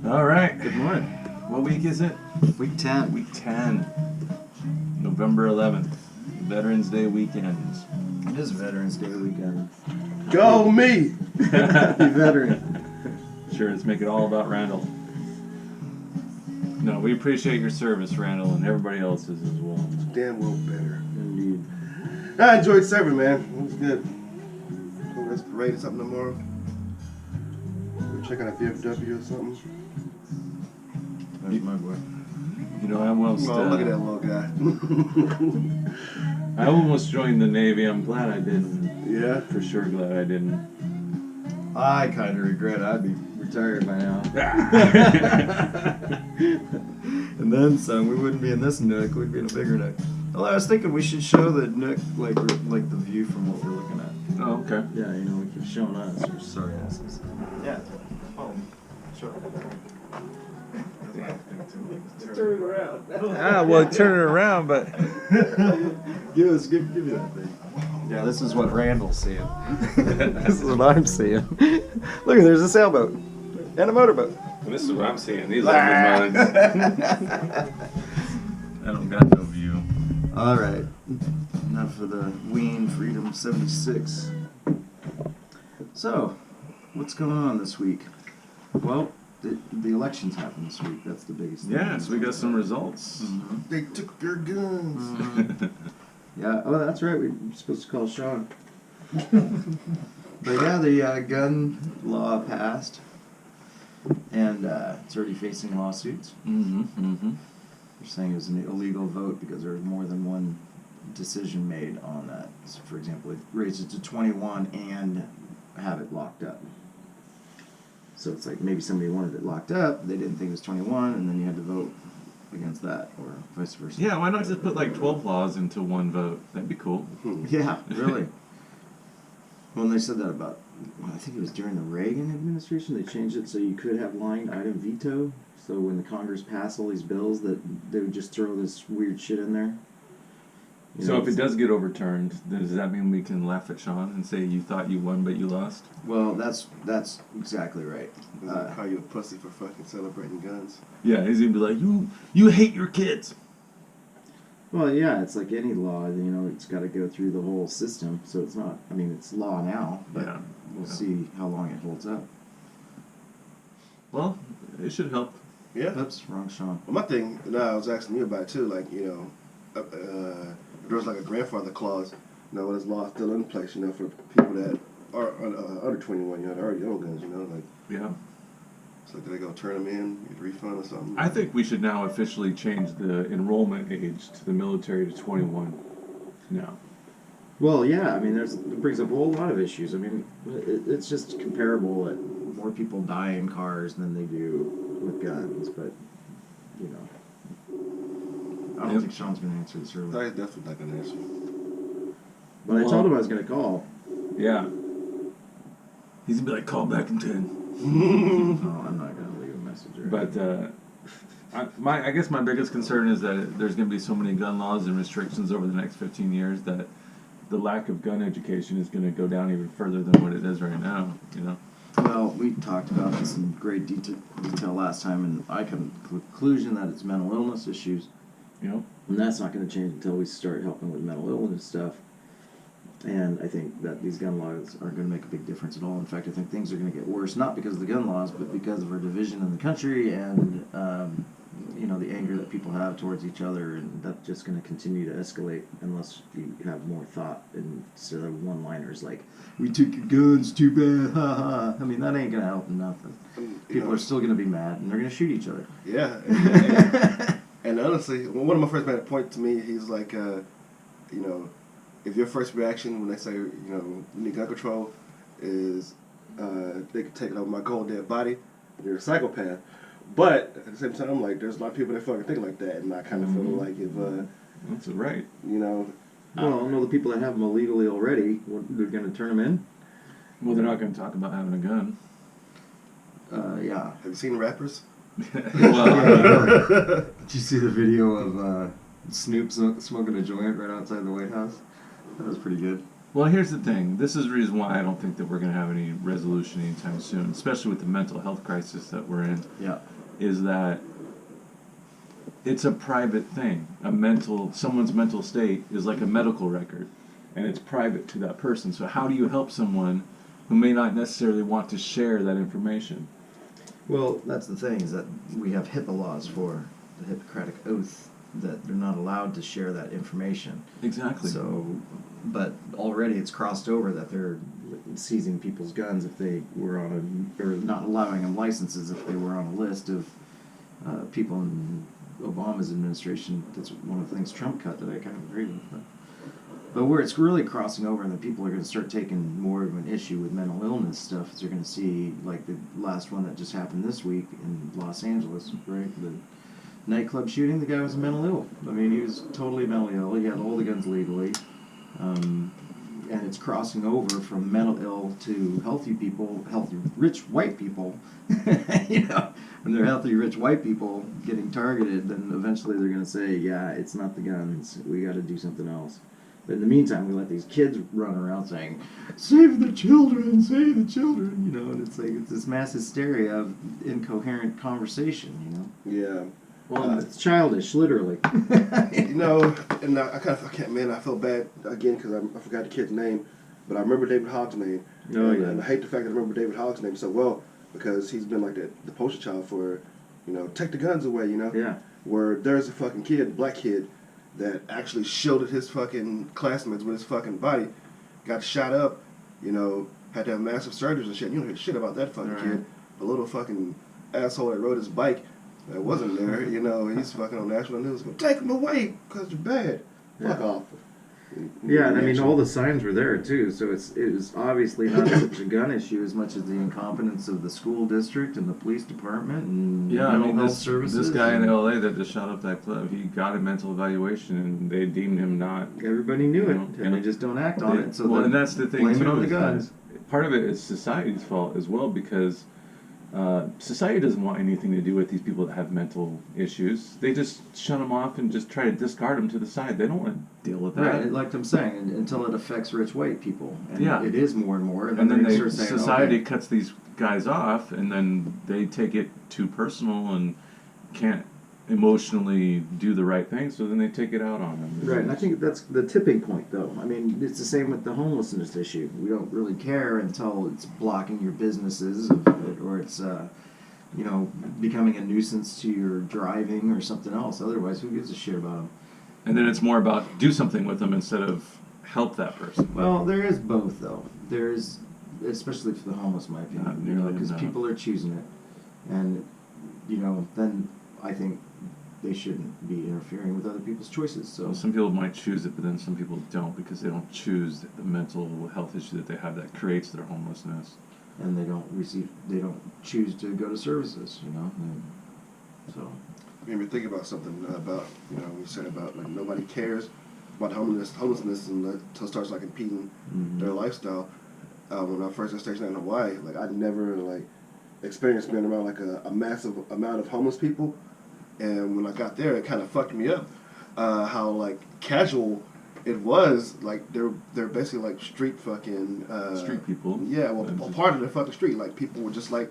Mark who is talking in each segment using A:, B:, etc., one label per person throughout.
A: All right.
B: Good morning.
A: What week is it?
B: Week 10.
A: Week 10. November 11th. Veterans Day weekend.
B: It is Veterans Day weekend.
C: Go me!
B: You veteran.
A: Sure, let's make it all about Randall. No, we appreciate your service, Randall, and everybody else's as well.
C: Damn well better.
B: Indeed.
C: I enjoyed serving, man. It was good. Let's parade or something tomorrow. We'll check out a VFW or something.
B: That's my boy.
A: You know, I almost...
C: Oh, look at that little guy.
A: I almost joined the Navy. I'm glad I didn't.
C: Yeah?
A: For sure glad I didn't.
B: I kind of regret I'd be retired by now. And then some. We wouldn't be in this Nook. We'd be in a bigger Nook. Although I was thinking we should show the Nook, like the view from what we're looking at.
A: Oh, okay.
B: Yeah, you know, we keep showing us. Or sorry, asses. Yeah. Oh, sure.
C: Turn it around.
A: Well, turn it around, but...
B: Give me that thing. Yeah, this is what Randall's seeing. This is what I'm seeing. Look, there's a sailboat and a motorboat.
A: This is what I'm seeing. These are good minds. I don't got no view.
B: All right, enough for the Ween Freedom 76. So, what's going on this week? Well, the elections happened this week. That's the biggest thing.
A: Yeah, so we got some results.
B: Mm-hmm.
C: They took your guns.
B: Yeah, oh, that's right. We were supposed to call Sean. But yeah, the gun law passed, and it's already facing lawsuits. They're saying it was an illegal vote because there was more than one decision made on that. So, for example, it raised it to 21 and have it locked up. So it's like maybe somebody wanted it locked up, they didn't think it was 21, and then you had to vote against that, or vice versa.
A: Yeah, why not just put like 12 laws into one vote? That'd be cool.
B: Yeah, really. When they said that about, well, I think it was during the Reagan administration, they changed it so you could have line item veto. So when the Congress passed all these bills, that they would just throw this weird shit in there. You
A: So
B: know,
A: if it does get overturned, then does that mean we can laugh at Sean and say you thought you won but you lost?
B: well, that's exactly right.
C: Call you a pussy for fucking celebrating guns.
A: Yeah, he's gonna be like, you hate your kids.
B: Well, yeah, it's like any law, you know, it's got to go through the whole system. So it's not, I mean, it's law now, but
A: Yeah.
B: we'll see how long it holds up.
A: Well, it should help.
C: Yeah.
B: Oops, wrong Sean.
C: Well, my thing, I was asking you about it too, like, you know, there was like a grandfather clause, you know, when this law still in place, you know, for people that are under 21, you know, they already own guns, you know, like,
A: Yeah.
C: so do they go turn them in, get a refund or something?
A: I think we should now officially change the enrollment age to the military to 21 now.
B: Well, yeah, I mean, it brings up a whole lot of issues. I mean, it's just comparable that more people die in cars than they do with guns, but, you know. I don't think Sean's going to answer this early.
C: That's definitely not going to answer.
B: But I told him I was going to call.
A: Yeah. He's gonna be like, call back in 10.
B: No, I'm not going to leave a message.
A: But I guess my biggest concern is that there's going to be so many gun laws and restrictions over the next 15 years that the lack of gun education is going to go down even further than what it is right now, you know?
B: Well, we talked about this in great detail last time, and I come to the conclusion that it's mental illness issues.
A: You know?
B: And that's not going to change until we start helping with mental illness stuff. And I think that these gun laws aren't going to make a big difference at all. In fact, I think things are going to get worse, not because of the gun laws, but because of our division in the country and, you know, the anger that people have towards each other. And that's just going to continue to escalate unless you have more thought instead of one-liners like, we took your guns, too bad, ha ha. I mean, that ain't going to help nothing. People are still going to be mad, and they're going to shoot each other.
C: Yeah. And honestly, one of my friends made a point to me. He's like, you know, if your first reaction when they say, you know, you need gun control is they can take it over my cold dead body, you're a psychopath. But at the same time, like, there's a lot of people that fucking think like that, and I kind of feel like if,
A: That's right.
C: you know.
B: Well, no, the people that have them illegally already, they're going to turn them in?
A: Well, they're not going to talk about having a gun.
B: Yeah.
C: Have you seen rappers?
A: Well,
B: Did you see the video of Snoop smoking a joint right outside the White House? That was pretty good.
A: Well, here's the thing. This is the reason why I don't think that we're going to have any resolution anytime soon, especially with the mental health crisis that we're in.
B: Yeah.
A: is that it's a private thing. Someone's mental state is like a medical record, and it's private to that person. So how do you help someone who may not necessarily want to share that information?
B: Well, that's the thing, is that we have HIPAA laws for the Hippocratic Oath that they're not allowed to share that information.
A: Exactly.
B: So, but already it's crossed over that they're seizing people's guns if they were on or not allowing them licenses if they were on a list of people in Obama's administration. That's one of the things Trump cut that I kind of agree with. But where it's really crossing over and that people are going to start taking more of an issue with mental illness stuff is they're going to see, like the last one that just happened this week in Los Angeles, right? The nightclub shooting, the guy was mentally ill. I mean, he was totally mentally ill. He had all the guns legally. And it's crossing over from mental ill to healthy people, healthy, rich white people. You know, when they're healthy, rich white people getting targeted, then eventually they're going to say, yeah, it's not the guns. We got to do something else. But in the meantime, we let these kids run around saying, save the children, save the children, you know, and it's like, it's this mass hysteria of incoherent conversation, you know?
C: Yeah.
B: Well, it's childish, literally.
C: You know, and I can't, man, I feel bad again because I forgot the kid's name, but I remember David Hogg's name.
B: Oh,
C: and,
B: yeah.
C: and I hate the fact that I remember David Hogg's name so well because he's been like the poster child for, you know, take the guns away, you know?
B: Yeah.
C: Where there's a fucking kid, black kid, that actually shielded his fucking classmates with his fucking body, got shot up, you know, had to have massive surgeries and shit. You don't hear shit about that fucking kid. The little fucking asshole that rode his bike that wasn't there, you know, he's fucking on national news. Take him away because you're bad. Fuck off.
B: Yeah, and I mean, all the signs were there, too, so it was obviously not such a gun issue as much as the incompetence of the school district and the police department and
A: Yeah, I
B: mental
A: mean,
B: health
A: this
B: services.
A: guy in LA that just shot up that club, he got a mental evaluation and they deemed him not.
B: Everybody knew it,
A: You know,
B: and they just don't act on it, so
A: well,
B: then
A: and that's the thing
B: blame
A: too.
B: it on the
A: is
B: guns.
A: that part of it is society's fault as well because society doesn't want anything to do with these people that have mental issues. They just shut them off and just try to discard them to the side. They don't want to deal with that.
B: Right, like I'm saying, until it affects rich white people, and
A: Yeah.
B: it is more and more,
A: And then
B: they start saying,
A: society
B: okay.
A: cuts these guys off, and then they take it too personal and can't emotionally do the right thing, so then they take it out on them.
B: Right, and I think that's the tipping point, though. I mean, it's the same with the homelessness issue. We don't really care until it's blocking your businesses, or it's, you know, becoming a nuisance to your driving or something else. Otherwise, who gives a shit about them?
A: And then it's more about do something with them instead of help that person.
B: Well, there is both, though. There's, especially for the homeless, in my opinion,
A: Not
B: you know,
A: nearly
B: because
A: enough.
B: people are choosing it, and you know, then I think they shouldn't be interfering with other people's choices. So
A: Well, some people might choose it, but then some people don't because they don't choose the mental health issue that they have that creates their homelessness.
B: and they don't choose to go to services, you know. And so
C: Made me think about something about, you know, we said about like nobody cares about homelessness until it starts like impeding their lifestyle. When I first got stationed in Hawaii, like I'd never like experienced being around like a massive amount of homeless people, and when I got there, it kind of fucked me up. How like casual it was, like they're basically like street fucking
A: Street people.
C: Yeah, well, a part of the fucking street. Like people were just like,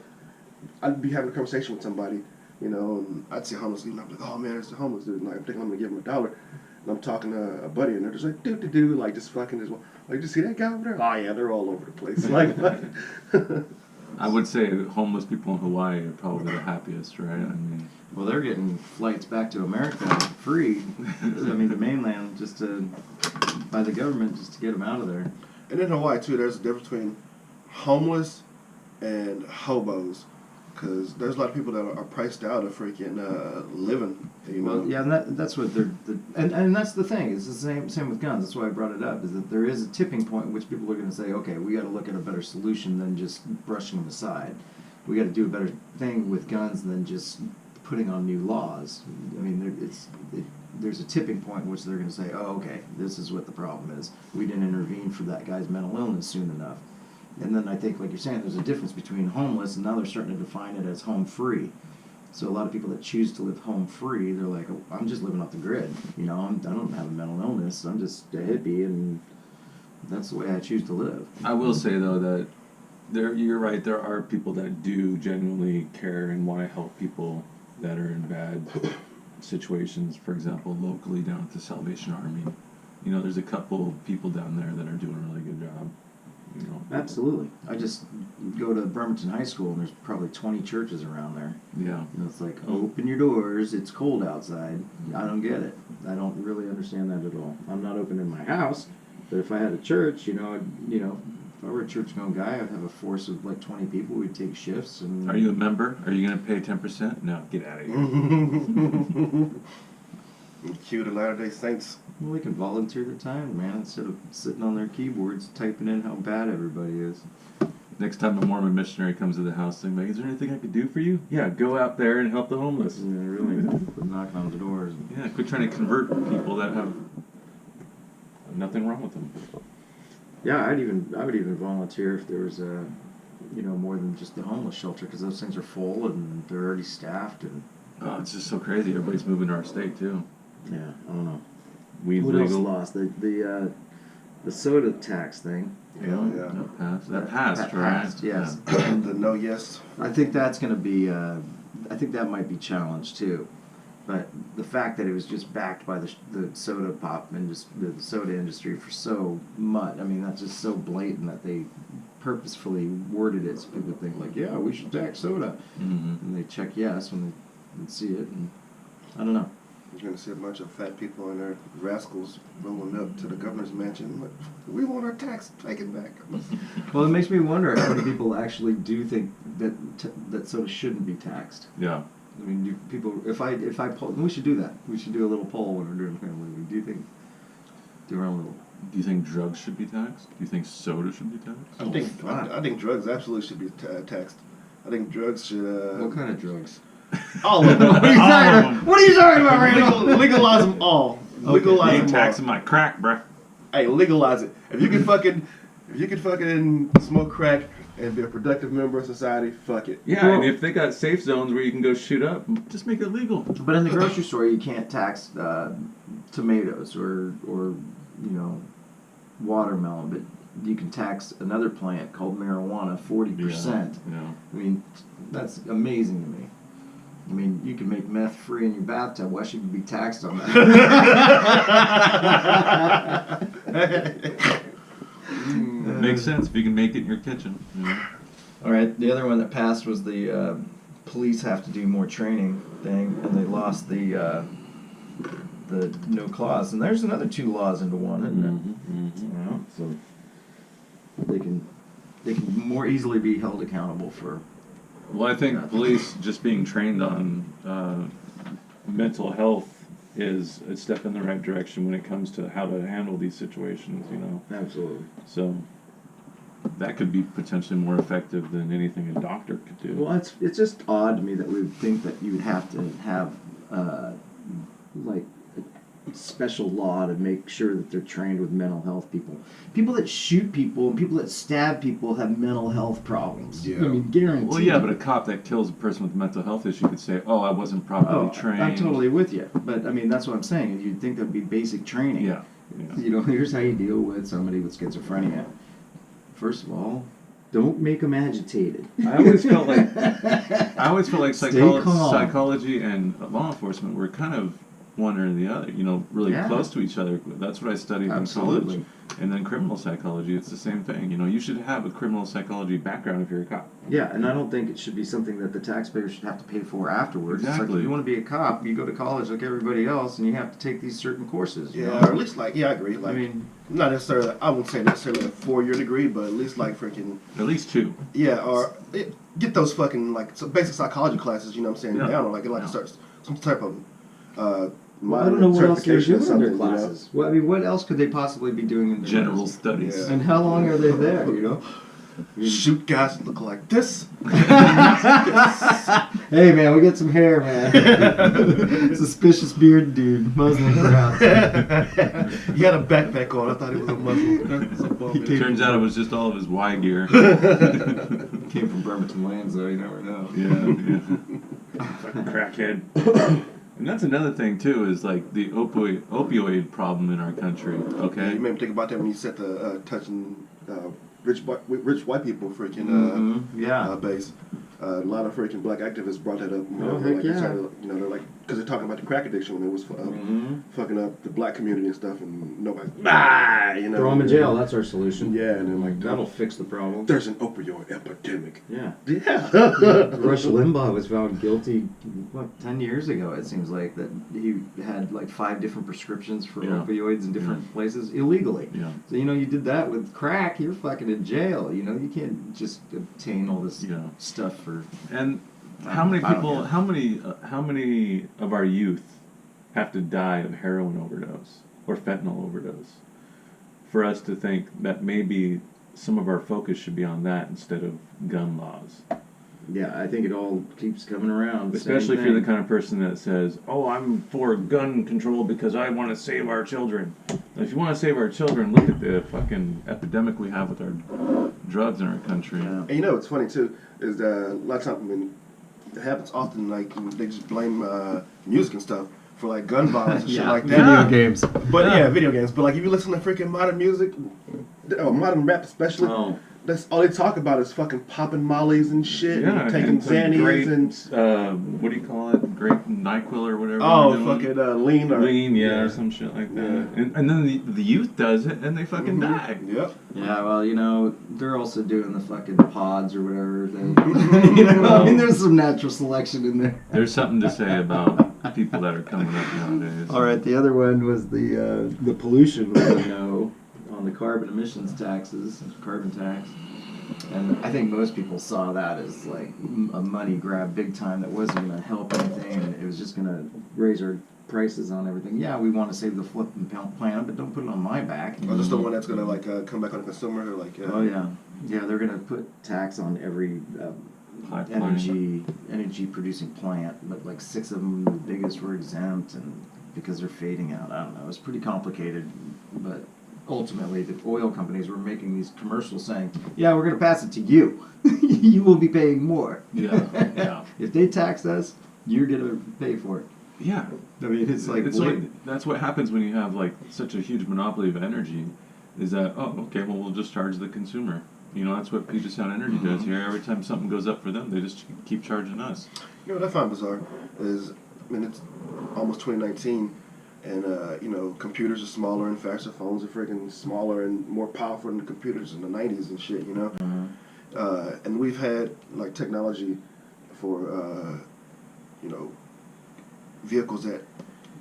C: I'd be having a conversation with somebody, you know, and I'd see a homeless dude, and I'm like, oh man, it's a homeless dude. And like, I'm thinking I'm gonna give him $1, and I'm talking to a buddy, and they're just like, do, like just fucking as well. Like, you see that guy over there? Oh yeah, they're all over the place. Like,
A: I would say homeless people in Hawaii are probably the happiest, right? I mean,
B: well, they're getting flights back to America free. I mean, the mainland, just by the government, just to get them out of there.
C: and in Hawaii too, there's a difference between homeless and hobos, because there's a lot of people that are priced out of freaking living. You know?
B: Well, yeah, and that's what and that's the thing. It's the same with guns. That's why I brought it up. Is that there is a tipping point in which people are going to say, okay, we got to look at a better solution than just brushing them aside. We got to do a better thing with guns than just putting on new laws. I mean, there's a tipping point in which they're going to say, oh, okay, this is what the problem is. We didn't intervene for that guy's mental illness soon enough. And then I think, like you're saying, there's a difference between homeless, and now they're starting to define it as home free. So a lot of people that choose to live home free, they're like, oh, I'm just living off the grid. You know, I don't have a mental illness. I'm just a hippie, and that's the way I choose to live.
A: I will say though that you're right. There are people that do genuinely care and want to help people that are in bad situations. For example, locally down at the Salvation Army, you know, there's a couple people down there that are doing a really good job. You know.
B: Absolutely. I just go to Bremerton High School, and there's probably 20 churches around there.
A: Yeah.
B: And it's like, open your doors, it's cold outside. I don't get it. I don't really understand that at all. I'm not opening my house, but if I had a church, you know, if I were a church-going guy, I'd have a force of like 20 people. We'd take shifts. And
A: Are you a member? Are you going to pay 10%? No, get out of here.
C: Cue the Latter-day Saints.
B: Well, they can volunteer their time, man, instead of sitting on their keyboards typing in how bad everybody is.
A: Next time a Mormon missionary comes to the house, they're like, is there anything I could do for you? Yeah, go out there and help the homeless.
B: Yeah, really. Quit knocking on the doors.
A: Yeah, quit trying to convert people that have nothing wrong with them.
B: Yeah, I would even volunteer if there was more than just the homeless shelter, because those things are full and they're already staffed and.
A: Oh, it's just so crazy. Everybody's moving to our state too.
B: Yeah, I don't know.
A: Weed
B: What
A: legal.
B: else lost? The soda tax thing.
C: Yeah.
A: That passed. That passed, right?
B: Passed, yes.
A: Yeah.
C: The no yes.
B: I think that's going to be. I think that might be challenged too. But the fact that it was just backed by the soda pop and just the soda industry for so much, I mean, that's just so blatant that they purposefully worded it so people think like, yeah, we should tax soda, and they check yes when they see it, and I don't know.
C: You're going to see a bunch of fat people and their rascals rolling up to the governor's mansion. Like, we want our tax taken back.
B: Well, it makes me wonder how many people actually do think that that soda shouldn't be taxed.
A: Yeah.
B: I mean, people. If I poll, we should do that. We should do a little poll when we're doing family league. Do you think? Do our own little.
A: Do you think drugs should be taxed? Do you think soda should be taxed?
C: I think drugs absolutely should be taxed. I think drugs should.
B: What kind of drugs?
C: All of them.
B: What are you talking about, Randall?
C: Legalize them all. Legalize
A: You ain't
C: them all.
A: taxing my crack, bruh.
C: Hey, legalize it. If you can fucking smoke crack and be a productive member of society, fuck it.
A: Yeah, and if they got safe zones where you can go shoot up, just make it legal.
B: But in the grocery store, you can't tax tomatoes or watermelon, but you can tax another plant called marijuana 40%.
A: Yeah.
B: I mean, that's amazing to me. I mean, you can make meth free in your bathtub. Why should you be taxed on that?
A: Makes sense if you can make it in your kitchen. You know?
B: All right, the other one that passed was the police have to do more training thing, and they lost the no clause. And there's another two laws into one, isn't it? You know, so they can more easily be held accountable for.
A: Well, I think police just being trained on mental health is a step in the right direction when it comes to how to handle these situations, you know.
B: Absolutely.
A: So that could be potentially more effective than anything a doctor could do.
B: Well, it's just odd to me that we would think that you would have to have like a special law to make sure that they're trained with mental health people. People that shoot people and people that stab people have mental health problems.
C: Yeah.
B: I mean, guaranteed.
A: Well, yeah, but a cop that kills a person with a mental health issue could say, "Oh, I wasn't properly trained."
B: I'm totally with you. But I mean, that's what I'm saying. You'd think there'd be basic training.
A: Yeah.
B: You know, here's how you deal with somebody with schizophrenia. First of all, don't make them agitated.
A: I always felt like
B: Stay calm.
A: psychology and law enforcement were kind of one or the other, you know, really close to each other. That's what I studied
B: Absolutely.
A: in college. And then criminal psychology, it's the same thing. You know, you should have a criminal psychology background if you're a cop.
B: Yeah, and I don't think it should be something that the taxpayer should have to pay for afterwards. It's
A: Exactly.
B: like if you want to be a cop, you go to college like everybody else, and you have to take these certain courses. You
C: Yeah,
B: know?
C: or at least I agree. Like,
B: I mean,
C: not necessarily. I wouldn't say necessarily a 4-year degree, but at least like freaking.
A: At least 2.
C: Yeah, or get those fucking basic psychology classes. You know what I'm saying?
A: Yeah.
C: Down, or start some type of.
B: well, I don't know what else they're
C: certification or
B: doing in their
C: something, you know?
B: classes. Well, I mean, what else could they possibly be doing in their
A: General
B: classes?
A: studies.
C: Yeah.
B: And how long are they there? You know.
C: Shoot guys that look like this.
B: Hey man, we got some hair, man. Suspicious beard dude, Muslim perhaps.
C: He had a backpack on. I thought he was a Muslim.
A: It turns out it was just all of his Y gear.
B: Came from Bremerton Lands, though. You never know.
A: Yeah. Fucking crackhead. And that's another thing too, is like the opioid problem in our country. Okay.
C: You made me think about that when you said the touching rich white people freaking
B: Yeah.
C: base. A lot of freaking black activists brought that up.
B: Oh, heck yeah.
C: They're like, because they're talking about the crack addiction when it was fucking up the black community and stuff, and nobody's
B: Throw them in jail. That's our solution.
C: Yeah, and then like
B: That'll fix the problem.
C: there's an opioid epidemic.
B: Yeah.
C: Yeah.
B: Rush Limbaugh was found guilty, 10 years ago, it seems like, that he had like 5 different prescriptions for opioids in different places illegally.
A: Yeah.
B: So, you did that with crack, you're fucking in jail. You can't just obtain all this stuff for...
A: And how many people, how many of our youth have to die of heroin overdose or fentanyl overdose for us to think that maybe some of our focus should be on that instead of gun laws?
B: Yeah, I think it all keeps coming around.
A: Especially if you're the kind of person that says, "Oh, I'm for gun control because I want to save our children." If you want to save our children, look at the fucking epidemic we have with our drugs in our country.
B: Yeah.
C: And what's funny too is that a lot of times when it happens often, like they just blame music and stuff for like gun violence and shit like that.
B: Video games.
C: But video games. But like if you listen to freaking modern music, modern rap especially, that's all they talk about is fucking popping mollies and shit, and taking Xannies and
A: what do you call it? Great NyQuil or whatever.
C: Fucking lean
A: or some shit like that. Yeah. And then the youth does it and they fucking die.
C: Yep.
B: Yeah, well, they're also doing the fucking pods or whatever. I mean, there's some natural selection in there.
A: There's something to say about people that are coming up nowadays.
B: All right, the other one was the pollution was a no on the carbon emissions taxes, carbon tax. And I think most people saw that as like a money grab big time that wasn't going to help anything, and it was just going to raise our prices on everything. Yeah, we want to save the flipping planet, but don't put it on my back.
C: Or just the one that's going to like come back on the consumer, or like.
B: Oh yeah, they're going to put tax on every energy producing plant, but like 6 of them, the biggest, were exempt, and because they're fading out. I don't know. It's pretty complicated, but. Ultimately, the oil companies were making these commercials saying, "Yeah, we're going to pass it to you. You will be paying more.
A: Yeah.
B: If they tax us, you're going to pay for it."
A: Yeah.
B: I mean, it's like
A: that's what happens when you have like such a huge monopoly of energy. Is that we'll just charge the consumer. That's what Puget Sound Energy does here. Every time something goes up for them, they just keep charging us.
C: What I find bizarre is, it's almost 2019. And, computers are smaller and faster. Phones are freaking smaller and more powerful than the computers in the 90s and shit, And we've had, like, technology for, vehicles that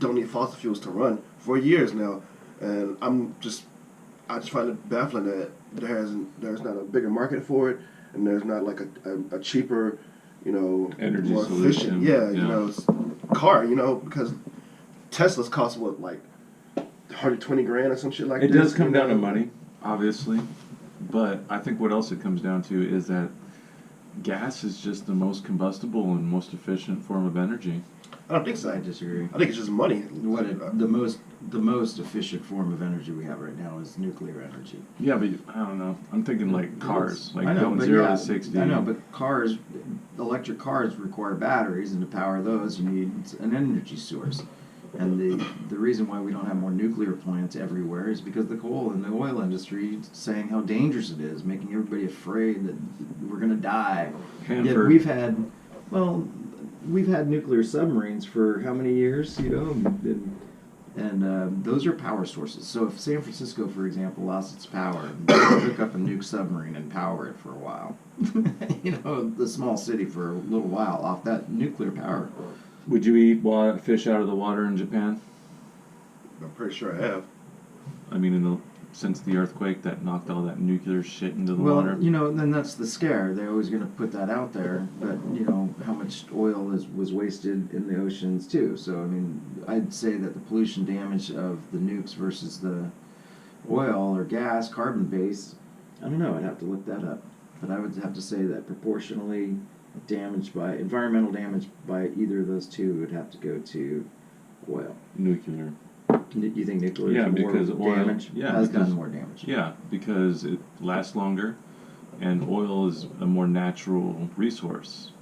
C: don't need fossil fuels to run for years now. And I just find it baffling that there's not a bigger market for it, and there's not, like, a cheaper,
A: energy
C: more
A: solution.
C: efficient, car, because Teslas cost what, like $120,000 or some shit like that.
A: It does come down to money, obviously, but I think what else it comes down to is that gas is just the most combustible and most efficient form of energy.
C: I don't think so.
B: I disagree.
C: I think it's just money.
B: The most efficient form of energy we have right now is nuclear energy.
A: Yeah, but I don't know. I'm thinking like cars, like
B: I know,
A: going 0 to 60.
B: I know, but electric cars require batteries, and to power those, you need an energy source. And the reason why we don't have more nuclear plants everywhere is because the coal and the oil industry is saying how dangerous it is, making everybody afraid that we're going to die. Yet we've had nuclear submarines for how many years, and those are power sources. So if San Francisco, for example, lost its power, they could hook up a nuke submarine and power it for a while. The small city for a little while off that nuclear power.
A: Would you eat fish out of the water in Japan?
C: I'm pretty sure I have.
A: I mean, since the earthquake that knocked all that nuclear shit into the water.
B: Then that's the scare. They're always going to put that out there. But how much oil was wasted in the oceans too. So I mean, I'd say that the pollution damage of the nukes versus the oil or gas, carbon base. I don't know. I'd have to look that up. But I would have to say that proportionally. Environmental damage by either of those two would have to go to oil.
A: Nuclear.
B: You think nuclear is more damage? Has done more damage.
A: Yeah, because it lasts longer, and oil is a more natural resource.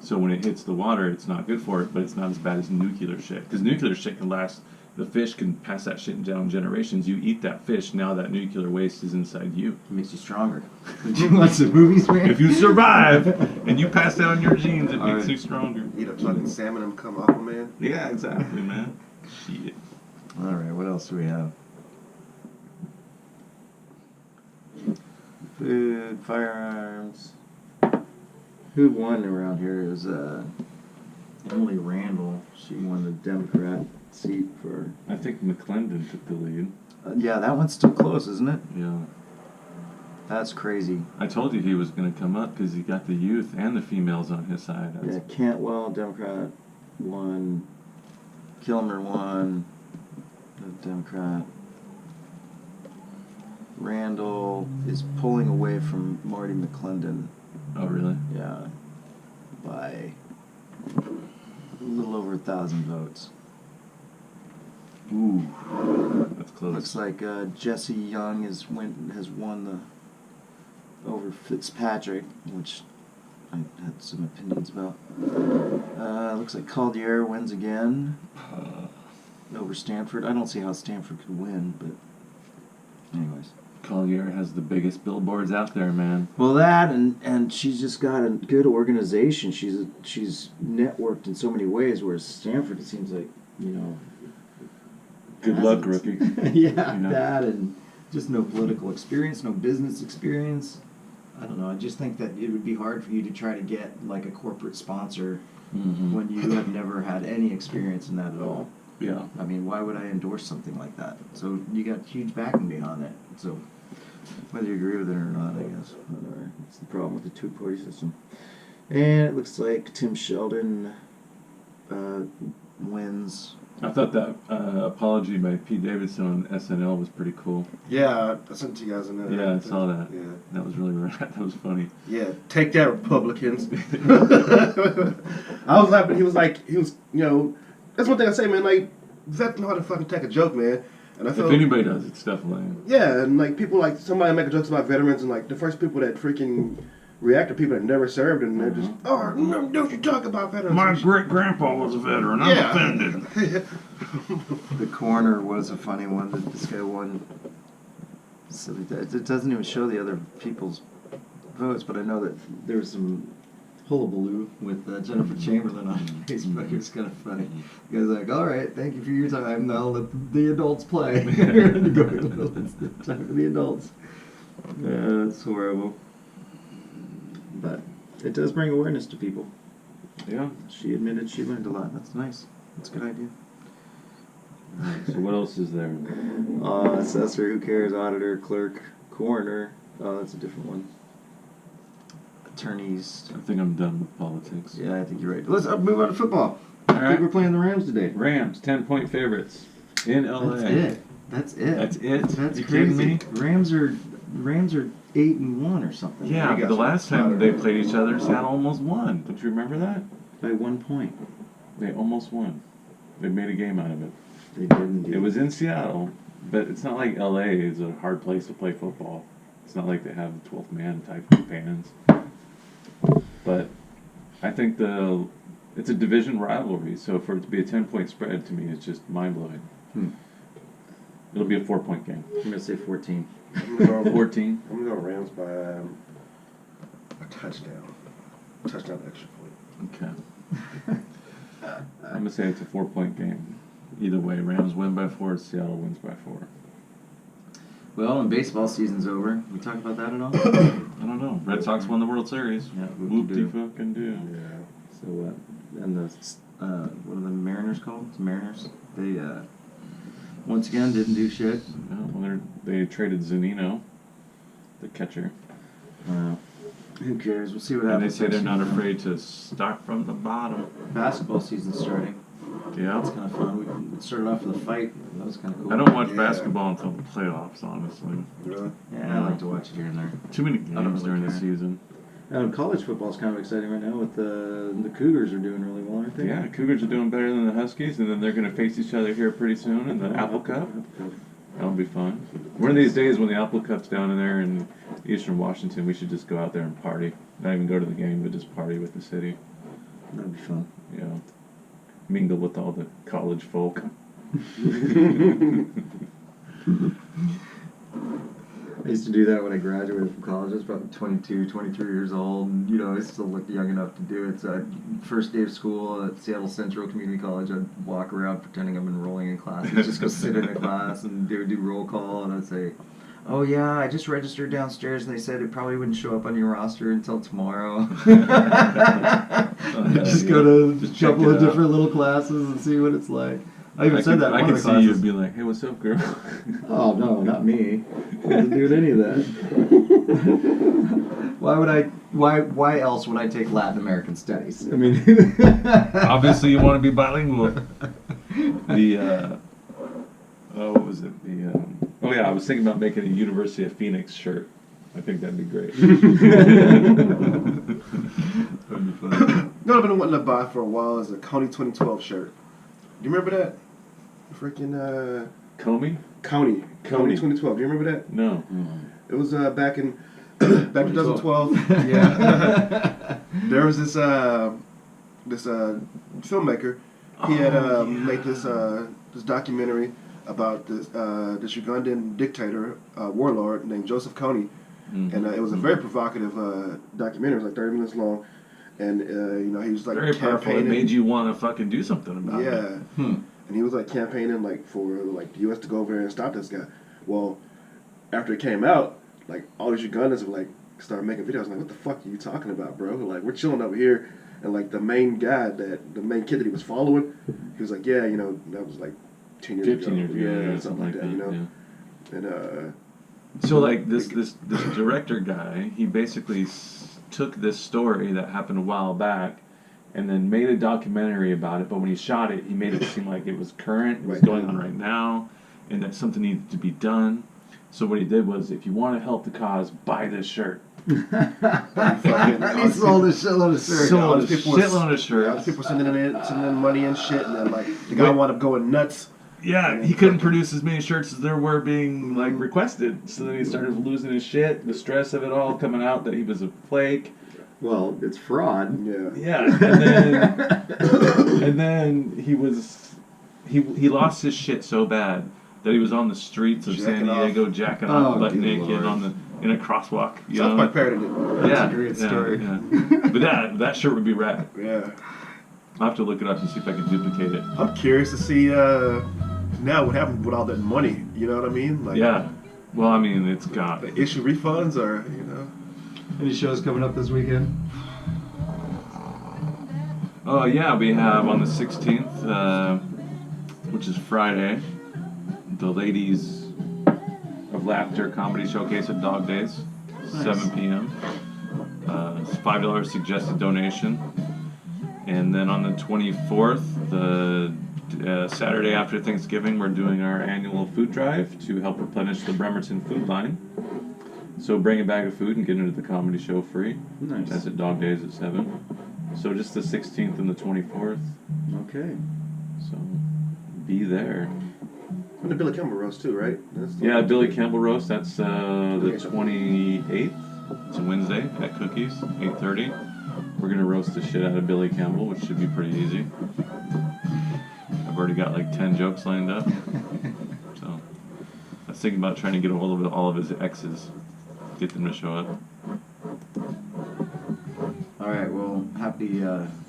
A: So when it hits the water, it's not good for it, but it's not as bad as nuclear shit. Because nuclear shit can last the fish can pass that shit down generations. You eat that fish, now that nuclear waste is inside you.
B: It makes you stronger. Did you watch the movies, man?
A: If you survive and you pass down your genes, it makes
B: Alright.
A: you stronger.
C: Eat a fucking salmon and become Aquaman.
A: Yeah, exactly, man. Shit.
B: All right, what else do we have? Food, firearms. Who won around here? It was Emily Randall. She won the Democrat seat for.
A: I think McClendon took the lead.
B: Yeah, that one's still close, isn't it?
A: Yeah.
B: That's crazy.
A: I told you he was going to come up because he got the youth and the females on his side.
B: Yeah, Cantwell, Democrat, won. Kilmer won. The Democrat. Randall is pulling away from Marty McClendon.
A: Oh, really?
B: Yeah, by a little over 1,000 votes.
A: Ooh, that's close.
B: Looks like Jesse Young has won the over Fitzpatrick, which I had some opinions about. Looks like Caldier wins again over Stanford. I don't see how Stanford could win, but anyways.
A: Collier has the biggest billboards out there, man.
B: Well, that and she's just got a good organization. She's networked in so many ways. Whereas Stanford, it seems like
A: Good luck, rookie.
B: yeah,
A: You know?
B: that and just no political experience, no business experience. I don't know. I just think that it would be hard for you to try to get like a corporate sponsor when you have never had any experience in that at all.
A: Yeah.
B: I mean, why would I endorse something like that? So you got huge backing behind it. So whether you agree with it or not, I guess. Whatever. It's the problem with the two-party system. And it looks like Tim Sheldon wins.
A: I thought that apology by Pete Davidson on SNL was pretty cool.
C: Yeah, I sent it to you guys in there.
A: Yeah, I saw that.
C: Yeah.
A: That was really rad. That was funny.
C: Yeah, take that, Republicans. I was laughing. He was, that's one thing I say, man. Like, vets know how to fucking take a joke, man. And I
A: If
C: feel
A: anybody does, it's definitely.
C: yeah, and like people like somebody making jokes about veterans, and like the first people that freaking react are people that never served, and they're just, oh, no, don't you talk about veterans?
A: My great grandpa was a veteran. I'm offended.
B: The coroner was a funny one that this guy won. So it doesn't even show the other people's votes, but I know that there was some hullabaloo with Jennifer Chamberlain on Facebook. It was kind of funny. The guy's like, all right, thank you for your time. Now let the adults play. Let's talk to the adults. That's horrible. But it does bring awareness to people.
A: Yeah.
B: She admitted she learned a lot. That's nice. That's a good idea.
A: So what else is there?
B: Assessor, who cares? Auditor, clerk, coroner. Oh, that's a different one. Attorneys.
A: I think I'm done with politics.
B: Yeah, I think you're right. Let's move on to football.
A: All
B: I
A: right.
B: think we're playing the Rams today.
A: Rams, 10-point favorites in LA.
B: That's it.
A: That's it?
B: That's
A: You
B: crazy.
A: kidding me?
B: Rams are 8-1 or something.
A: Yeah,
C: We
A: but
C: got
A: the
C: some
A: last time
C: powder.
A: they played each other, Seattle almost won. Don't you remember that?
B: By 1 point.
A: They almost won. They made a game out of it.
B: They did indeed.
A: It was in Seattle, but it's not like LA is a hard place to play football. It's not like they have 12th man type of fans. But I think it's a division rivalry, so for it to be a 10-point spread to me, it's just mind-blowing. It'll be a 4-point game.
B: I'm going to say 14.
C: I'm gonna go
A: 14.
C: I'm gonna go Rams by a touchdown. Touchdown extra point.
A: Okay. I'm going to say it's a 4-point game. Either way, Rams win by 4, Seattle wins by 4.
B: Well, and baseball season's over. We talk about that at all?
A: I don't know. Red Sox won the World Series.
B: Yeah,
A: Whoop-de fucking do.
C: Yeah.
B: So and what are the Mariners called? The Mariners. They once again didn't do shit.
A: Yeah, well, they traded Zunino, the catcher.
B: Who cares? We'll see what
A: And they
B: happens.
A: say they're
B: next
A: not
B: year.
A: afraid to start from the bottom.
B: Basketball season's starting.
A: Yeah.
B: That's kind of fun. We started off with a fight. That was kind of cool.
A: I don't watch
C: Yeah.
A: basketball until the playoffs, honestly.
C: Really?
B: Yeah, I like to watch it here and there.
A: Too many
B: don't
A: games
B: really
A: during the
B: care.
A: season.
B: College football's kind of exciting right now with the Cougars are doing really well, aren't they?
A: Yeah, Cougars are doing better than the Huskies, and then they're going to face each other here pretty soon in the Apple Cup. That'll be fun. One of these days when the Apple Cup's down in there in Eastern Washington, we should just go out there and party. Not even go to the game, but just party with the city.
B: That'd be fun.
A: You know, mingle with all the college folk.
B: I used to do that when I graduated from college. I was probably 22, 23 years old, and I still looked young enough to do it. So first day of school at Seattle Central Community College, I'd walk around pretending I'm enrolling in classes, just go sit in a class, and they would do roll call, and I'd say, "Oh yeah, I just registered downstairs, and they said it probably wouldn't show up on your roster until tomorrow." Just go to
A: Just
B: a
A: check
B: couple
A: it
B: of
A: out.
B: different little classes and see what it's like. I even said that in
A: I
B: one
A: could
B: of the
A: see you
B: classes.
A: be like, "Hey, what's up, girl?"
B: Oh no, not me. I wasn't doing any of that. Why would I? Why else would I take Latin American studies? I mean,
A: Obviously, you want to be bilingual. What was it? Oh yeah, I was thinking about making a University of Phoenix shirt. I think that'd be great. That'd be fun.
C: You know what I've been wanting to buy for a while is a County 2012 shirt. Do you remember that? Freaking
A: Comey?
C: County
A: County.
C: 2012. Do you remember that?
A: No.
C: It was back in 2012. Yeah. There was this filmmaker. He had made this documentary about this Ugandan dictator warlord named Joseph Kony, and it was a very provocative documentary. It was like 30 minutes long, and he was like
A: Very powerful. It
C: campaigning.
A: made you want to fucking do something about it.
C: Yeah. And he was like campaigning like for like the U.S. to go over there and stop this guy. Well, after it came out, like all these Ugandans were like started making videos. Like, what the fuck are you talking about, bro? Like, we're chilling over here, and like the main kid that he was following, he was like, yeah, that was like 10 years
A: 15
C: ago,
A: years ago,
C: something like that,
A: yeah.
C: And
A: So like this director guy, he basically took this story that happened a while back, and then made a documentary about it. But when he shot it, he made it seem like it was current, it was
C: Right
A: going
C: now.
A: on right now, and that something needed to be done. So what he did was, if you want to help the cause, buy this shirt.
B: He sold a shitload of shirts.
A: Sold a
C: people
A: shitload of shirts.
C: people sending in money and shit, and then like the guy wound up going nuts.
A: Yeah, he couldn't produce as many shirts as there were being like requested. So then he started losing his shit. The stress of it all coming out that he was a flake.
B: Well, it's fraud.
C: Yeah.
A: Yeah, and then he lost his shit so bad that he was on the streets of San
C: Jacking
A: Diego jacking off, butt
B: good
A: naked
B: Lord.
A: in a crosswalk. You
C: South
A: know?
C: Park parodied it.
A: Yeah,
B: a great story.
A: Yeah. But that shirt would be rad.
C: Yeah.
A: I'll have to look it up and see if I can duplicate it.
C: I'm curious to see now what happened with all that money. You know what I mean? Like,
A: Yeah. Well, I mean, it's got.
C: they issue refunds or
B: Any shows coming up this weekend?
A: Oh yeah, we have on the 16th, which is Friday, the Ladies of Laughter Comedy Showcase at Dog Days, 7 p.m. It's $5 suggested donation. And then on the 24th, the Saturday after Thanksgiving, we're doing our annual food drive to help replenish the Bremerton food line. So bring a bag of food and get into the comedy show free.
B: Nice.
A: That's at Dog Days at 7. So just the 16th and the 24th.
B: Okay.
A: So be there.
C: and the Billy Campbell roast too, right?
A: Yeah, Billy Campbell roast. That's the 28th. It's a Wednesday at Cookies, 8:30. We're gonna roast the shit out of Billy Campbell, which should be pretty easy. I've already got like 10 jokes lined up. So I was thinking about trying to get a hold of all of his exes, get them to show up.
B: All right. Well, happy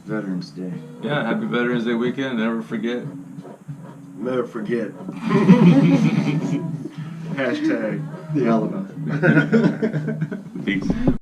B: Veterans Day.
A: Yeah, happy Veterans Day weekend. Never forget.
C: Never forget. Hashtag
B: The element.
A: Peace.